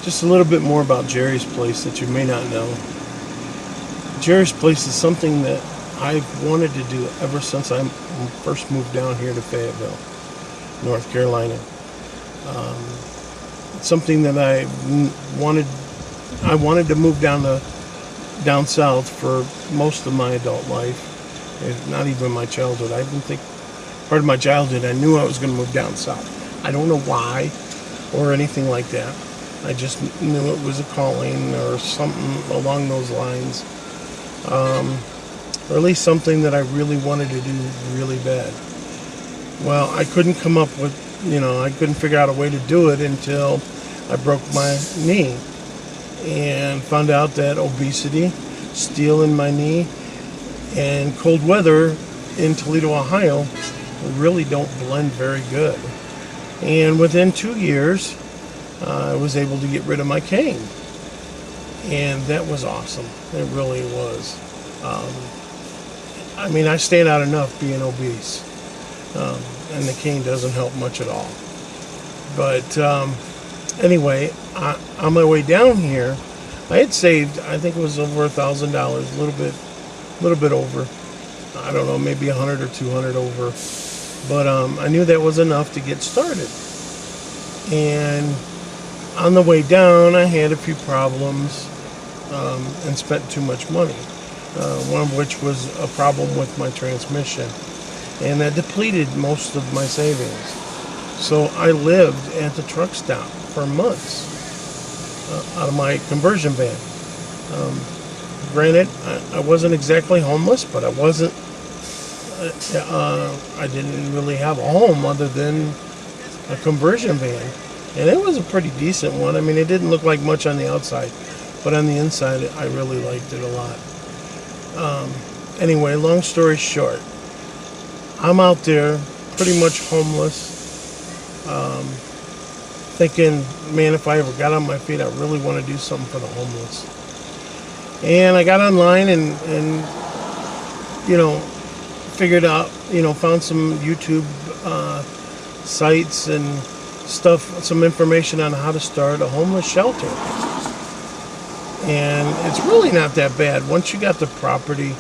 Just a little bit more about Jerry's Place that you may not know. Jerry's Place is something that I've wanted to do ever since I first moved down here to Fayetteville, North Carolina. It's something that wanted. I wanted to move down south for most of my adult life, if not even my childhood. I didn't think part of my childhood I knew I was going to move down south. I don't know why or anything like that. I just knew it was a calling or something along those lines, or at least something that I really wanted to do really bad. Well, I couldn't come up with, I couldn't figure out a way to do it until I broke my knee and found out that obesity, steel in my knee, and cold weather in Toledo, Ohio really don't blend very good. And within 2 years, I was able to get rid of my cane. And that was awesome. It really was. I stand out enough being obese. And the cane doesn't help much at all. But anyway, on my way down here, I had saved, I think it was over $1,000, a little bit over. I don't know, maybe 100 or 200 over. But I knew that was enough to get started. And on the way down, I had a few problems and spent too much money. One of which was a problem with my transmission. And that depleted most of my savings. So I lived at the truck stop for months out of my conversion van. Granted, I wasn't exactly homeless, but I wasn't. I didn't really have a home other than a conversion van, and it was a pretty decent one. I mean, it didn't look like much on the outside, but on the inside, I really liked it a lot. Anyway, long story short, I'm out there pretty much homeless, thinking, man, if I ever got on my feet, I really want to do something for the homeless. And I got online and figured out, found some YouTube sites and stuff, some information on how to start a homeless shelter. And it's really not that bad. Once you got the property,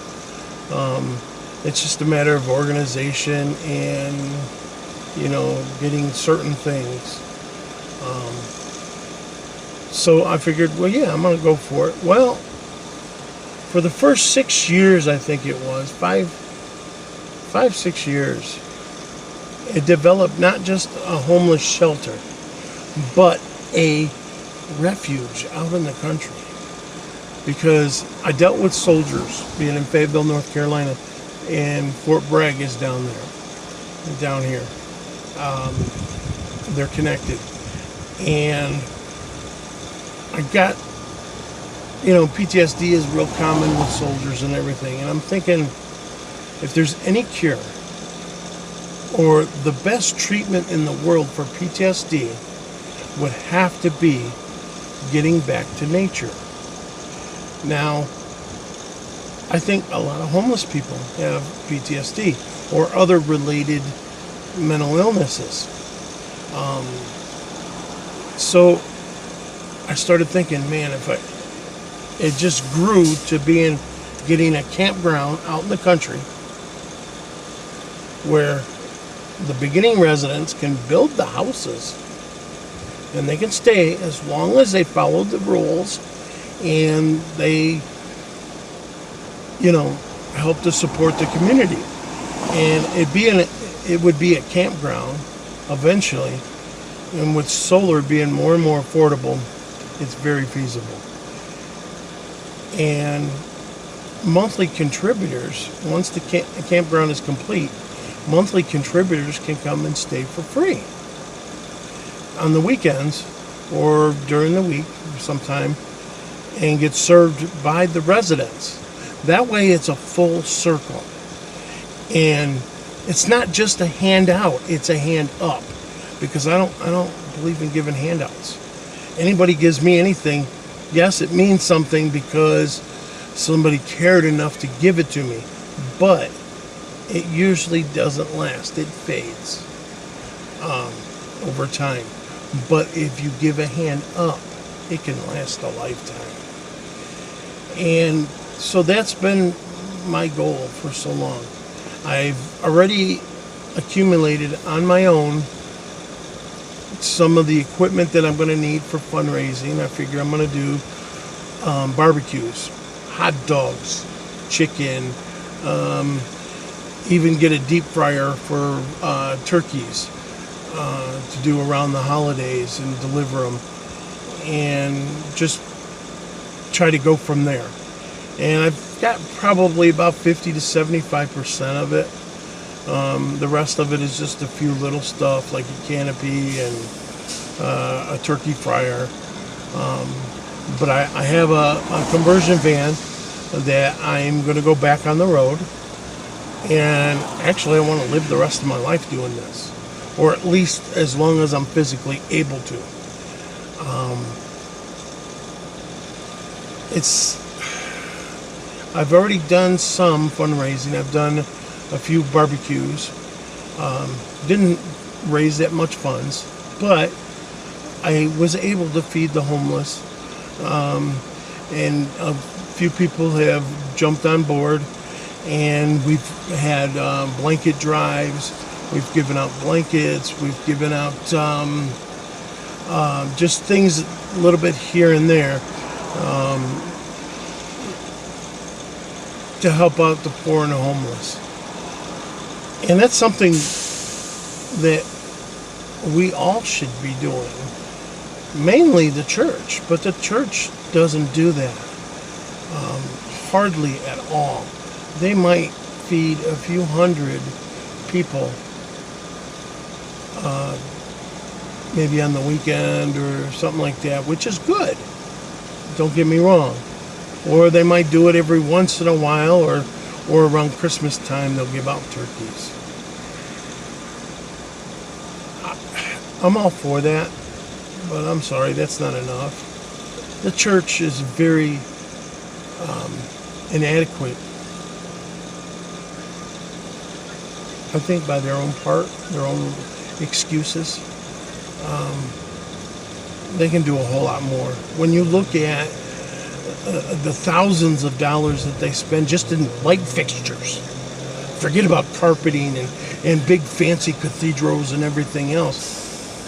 it's just a matter of organization and, getting certain things. So I figured, well, yeah, I'm going to go for it. Well, for the first 6 years, I think it was, 6 years, it developed not just a homeless shelter, but a refuge out in the country. Because I dealt with soldiers, being in Fayetteville, North Carolina, and Fort Bragg is down here. They're connected. And I got, PTSD is real common with soldiers and everything. And I'm thinking, if there's any cure or the best treatment in the world for PTSD would have to be getting back to nature. Now, I think a lot of homeless people have PTSD or other related mental illnesses. So I started thinking, man, it just grew to getting a campground out in the country where the beginning residents can build the houses and they can stay as long as they follow the rules and they, help to support the community. And it would be a campground eventually, and with solar being more and more affordable, it's very feasible. And monthly contributors, once the campground is complete, monthly contributors can come and stay for free on the weekends or during the week sometime and get served by the residents. That way it's a full circle. And it's not just a handout, it's a hand up. Because I don't believe in giving handouts. Anybody gives me anything, yes, it means something because somebody cared enough to give it to me. But it usually doesn't last. It fades over time. But if you give a hand up, it can last a lifetime. And so that's been my goal for so long. I've already accumulated on my own some of the equipment that I'm going to need for fundraising. I figure I'm going to do barbecues, hot dogs, chicken, even get a deep fryer for turkeys to do around the holidays and deliver them, and just try to go from there. And I've got probably about 50 to 75% of it. The rest of it is just a few little stuff like a canopy and a turkey fryer. But I have a conversion van that I'm going to go back on the road. And actually, I want to live the rest of my life doing this, or at least as long as I'm physically able to. I've already done some fundraising. I've done a few barbecues. Didn't raise that much funds, but I was able to feed the homeless. And a few people have jumped on board, and we've had blanket drives. We've given out blankets. We've given out just things a little bit here and there to help out the poor and the homeless. And that's something that we all should be doing. Mainly the church, but the church doesn't do that. Hardly at all. They might feed a few hundred people, maybe on the weekend or something like that, which is good. Don't get me wrong. Or they might do it every once in a while, or around Christmas time they'll give out turkeys. I'm all for that, but I'm sorry, that's not enough. The church is very inadequate, I think, by their own part, their own excuses. They can do a whole lot more. When you look at the thousands of dollars that they spend just in light fixtures, forget about carpeting and big fancy cathedrals and everything else.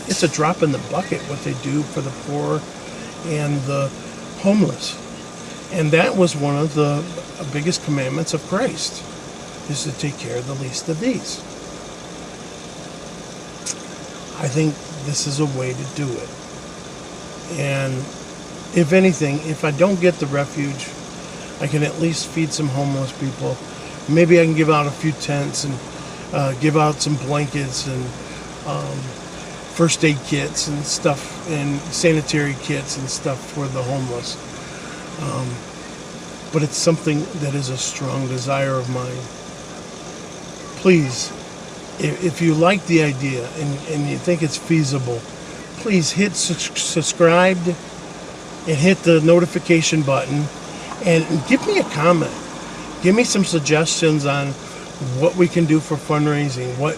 It's a drop in the bucket what they do for the poor and the homeless. And that was one of the biggest commandments of Christ, is to take care of the least of these. I think this is a way to do it. And if anything, if I don't get the refuge, I can at least feed some homeless people. Maybe I can give out a few tents and give out some blankets and first aid kits and stuff, and sanitary kits and stuff for the homeless. But it's something that is a strong desire of mine. Please, if you like the idea and you think it's feasible, please hit subscribe and hit the notification button and give me a comment. Give me some suggestions on what we can do for fundraising, what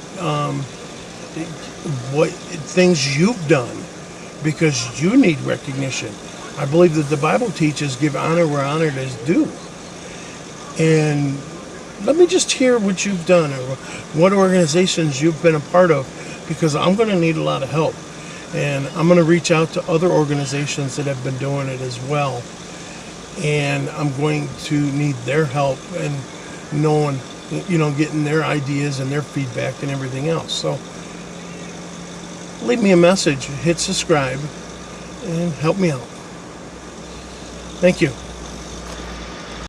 things you've done, because you need recognition. I believe that the Bible teaches give honor where honor is due. And let me just hear what you've done or what organizations you've been a part of, because I'm going to need a lot of help. And I'm going to reach out to other organizations that have been doing it as well. And I'm going to need their help and knowing, getting their ideas and their feedback and everything else. So leave me a message, hit subscribe, and help me out. Thank you.